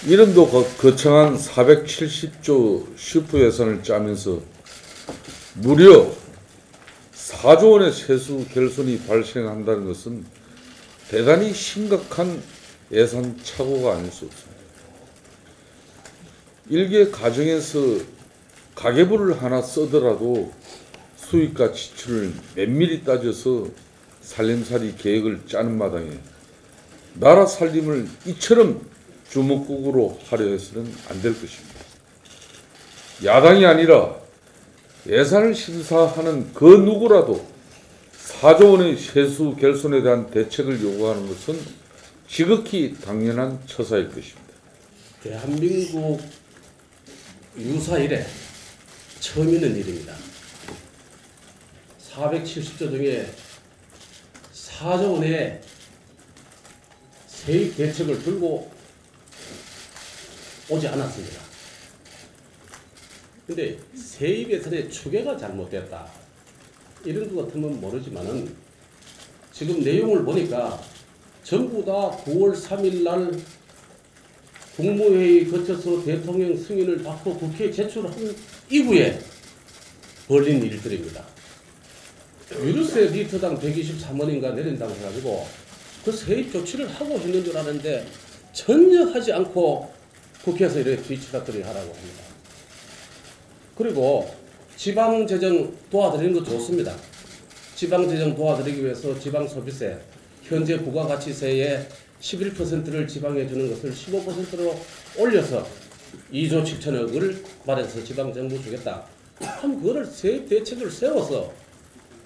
이름도 거창한 470조 슈퍼 예산을 짜면서 무려 4조 원의 세수 결손이 발생한다는 것은 대단히 심각한 예산 착오가 아닐 수 없습니다. 일개 가정에서 가계부를 하나 쓰더라도 수입과 지출을 면밀히 따져서 살림살이 계획을 짜는 마당에 나라 살림을 이처럼 주먹국으로 하려 해서는 안 될 것입니다. 야당이 아니라 예산을 심사하는 그 누구라도 4조 원의 세수 결손에 대한 대책을 요구하는 것은 지극히 당연한 처사일 것입니다. 대한민국 유사 이래 처음 있는 일입니다. 470조 중에 4조 원의 세입 대책을 들고 오지 않았습니다. 근데 세입 예산의 추계가 잘못됐다, 이런 것 같으면 모르지만은 지금 내용을 보니까 전부 다 9월 3일 날 국무회의 거쳐서 대통령 승인을 받고 국회에 제출한 이후에 벌린 일들입니다. 유류세 리터당 123원인가 내린다고 해가지고 그 세입 조치를 하고 있는 줄 아는데 전혀 하지 않고 국회에서 이렇게 뒤치다거리 하라고 합니다. 그리고 지방재정 도와드리는 거 좋습니다. 지방재정 도와드리기 위해서 지방소비세, 현재 부가가치세의 11%를 지방에 주는 것을 15%로 올려서 2조 7천억을 마련해서 지방정부 주겠다. 그럼 그거를 세입 대책을 세워서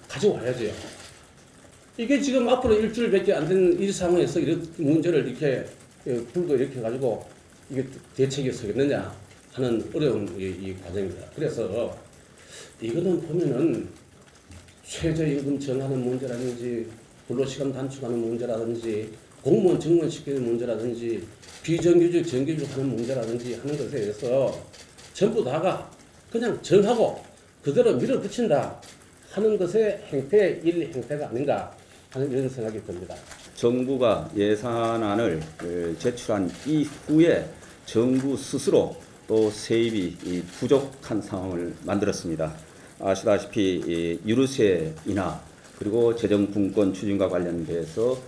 가져와야죠. 이게 지금 앞으로 일주일밖에 안 된 이 상황에서 이런 문제를 이렇게 불도 이렇게 가지고 이게 대책이 서겠느냐 하는 어려운 이 과정입니다. 그래서 이거는 보면은 최저임금 정하는 문제라든지 근로시간 단축하는 문제라든지 공무원 증원시키는 문제라든지 비정규직 정규직 하는 문제라든지 하는 것에 대해서 전부 다가 그냥 정하고 그대로 밀어붙인다 하는 것의 행태의 일행태가 아닌가 하는 이런 생각이 듭니다. 정부가 예산안을 제출한 이후에 정부 스스로 또 세입이 부족한 상황을 만들었습니다. 아시다시피 유류세이나 그리고 재정분권 추진과 관련돼서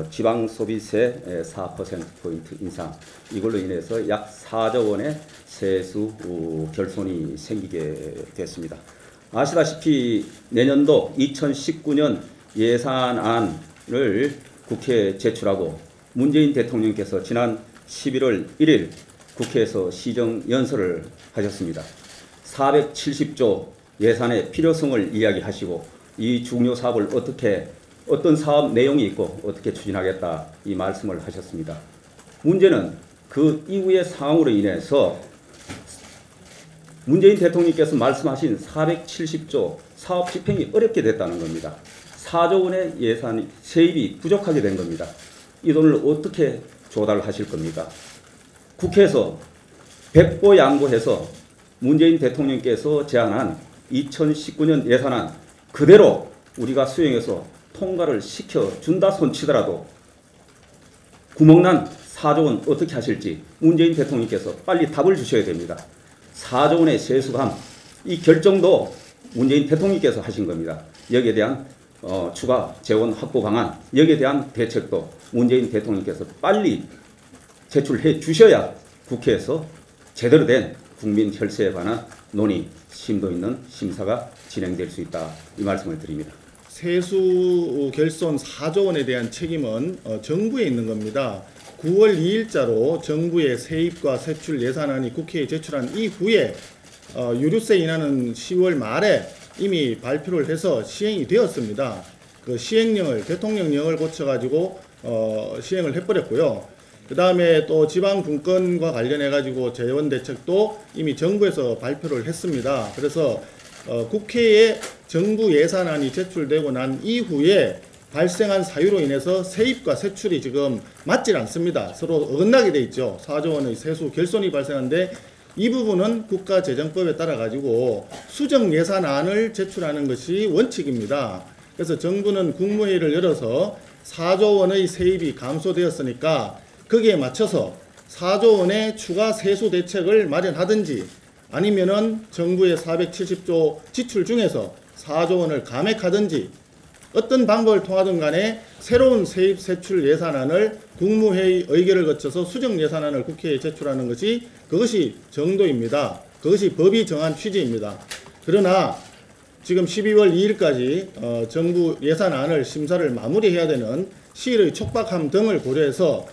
지방소비세 4%포인트 인상, 이걸로 인해서 약 4조 원의 세수 결손이 생기게 됐습니다. 아시다시피 내년도 2019년 예산안을 국회에 제출하고 문재인 대통령께서 지난 11월 1일 국회에서 시정연설을 하셨습니다. 470조 예산의 필요성을 이야기하시고 이 중요 사업을 어떤 사업 내용이 있고 어떻게 추진하겠다 이 말씀을 하셨습니다. 문제는 그 이후의 상황으로 인해서 문재인 대통령께서 말씀하신 470조 사업 집행이 어렵게 됐다는 겁니다. 4조 원의 예산 세입이 부족하게 된 겁니다. 이 돈을 어떻게 조달하실 겁니까? 국회에서 백보양보해서 문재인 대통령께서 제안한 2019년 예산안 그대로 우리가 수행해서 통과를 시켜준다 손치더라도 구멍난 4조 원 어떻게 하실지 문재인 대통령께서 빨리 답을 주셔야 됩니다. 4조 원의 세수감, 이 결정도 문재인 대통령께서 하신 겁니다. 여기에 대한 추가 재원 확보 방안, 여기에 대한 대책도 문재인 대통령께서 빨리 제출해 주셔야 국회에서 제대로 된 국민 혈세에 관한 논의, 심도 있는 심사가 진행될 수 있다, 이 말씀을 드립니다. 세수 결손 4조 원에 대한 책임은 정부에 있는 겁니다. 9월 2일자로 정부의 세입과 세출 예산안이 국회에 제출한 이후에 유류세 인하는 10월 말에 이미 발표를 해서 시행이 되었습니다. 그 시행령을 대통령령을 고쳐가지고 시행을 해버렸고요. 그 다음에 또 지방분권과 관련해가지고 재원 대책도 이미 정부에서 발표를 했습니다. 그래서 국회에 정부 예산안이 제출되고 난 이후에 발생한 사유로 인해서 세입과 세출이 지금 맞질 않습니다. 서로 어긋나게 돼 있죠. 4조 원의 세수 결손이 발생하는데 이 부분은 국가재정법에 따라 가지고 수정 예산안을 제출하는 것이 원칙입니다. 그래서 정부는 국무회의를 열어서 4조 원의 세입이 감소되었으니까 거기에 맞춰서 4조 원의 추가 세수 대책을 마련하든지 아니면은 정부의 470조 지출 중에서 4조 원을 감액하든지 어떤 방법을 통하든 간에 새로운 세입 세출 예산안을 국무회의 의결을 거쳐서 수정 예산안을 국회에 제출하는 것이 그것이 정도입니다. 그것이 법이 정한 취지입니다. 그러나 지금 12월 2일까지 정부 예산안을 심사를 마무리해야 되는 시일의 촉박함 등을 고려해서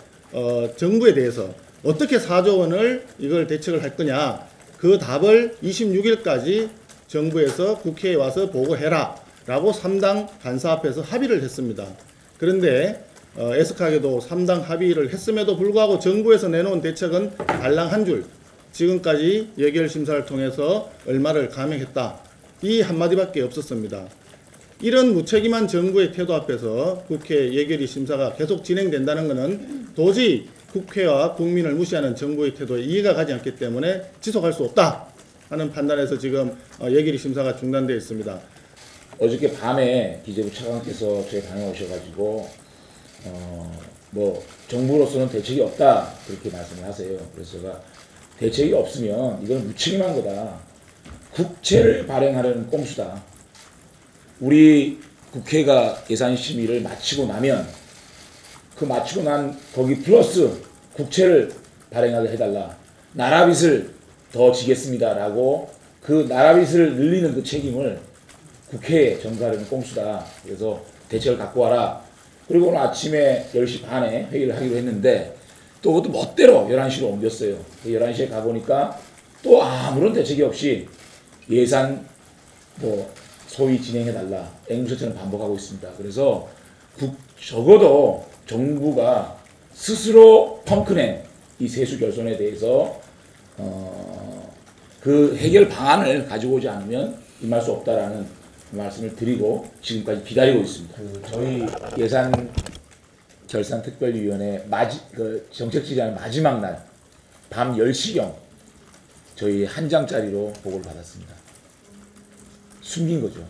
정부에 대해서 어떻게 4조 원을 이걸 대책을 할 거냐, 그 답을 26일까지 정부에서 국회에 와서 보고해라 라고 3당 간사 앞에서 합의를 했습니다. 그런데 애석하게도 3당 합의를 했음에도 불구하고 정부에서 내놓은 대책은 달랑 한 줄, 지금까지 예결 심사를 통해서 얼마를 감액했다, 이 한마디밖에 없었습니다. 이런 무책임한 정부의 태도 앞에서 국회 예결위 심사가 계속 진행된다는 것은 도저히 국회와 국민을 무시하는 정부의 태도에 이해가 가지 않기 때문에 지속할 수 없다 하는 판단에서 지금 예결위 심사가 중단되어 있습니다. 어저께 밤에 기재부 차관께서 저희 방에 오셔가지고 뭐 정부로서는 대책이 없다 그렇게 말씀을 하세요. 그래서 제가 대책이 없으면 이건 무책임한 거다. 국채를 발행하려는 꼼수다. 우리 국회가 예산 심의를 마치고 나면 그 마치고 난 거기 플러스 국채를 발행하게 해달라. 나라빚을 더 지겠습니다라고 그 나라빚을 늘리는 그 책임을 국회에 전가하려는 꼼수다. 그래서 대책을 갖고 와라. 그리고 오늘 아침에 10시 반에 회의를 하기로 했는데 또 그것도 멋대로 11시로 옮겼어요. 11시에 가보니까 또 아무런 대책이 없이 예산 뭐 소위 진행해달라. 앵무새처럼 반복하고 있습니다. 그래서 적어도 정부가 스스로 펑크낸 이 세수 결손에 대해서 그 해결 방안을 가지고 오지 않으면 임할 수 없다라는 말씀을 드리고 지금까지 기다리고 있습니다. 저희 예산 결산특별위원회 정책 질의하는 마지막 날 밤 10시경 저희 한 장짜리로 보고를 받았습니다. 숨긴 거죠.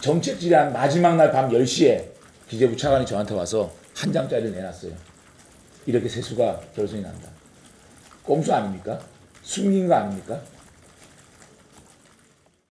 정책 질의한 마지막 날 밤 10시에 기재부 차관이 저한테 와서 한 장짜리를 내놨어요. 이렇게 세수가 결손이 난다. 꼼수 아닙니까? 숨긴 거 아닙니까?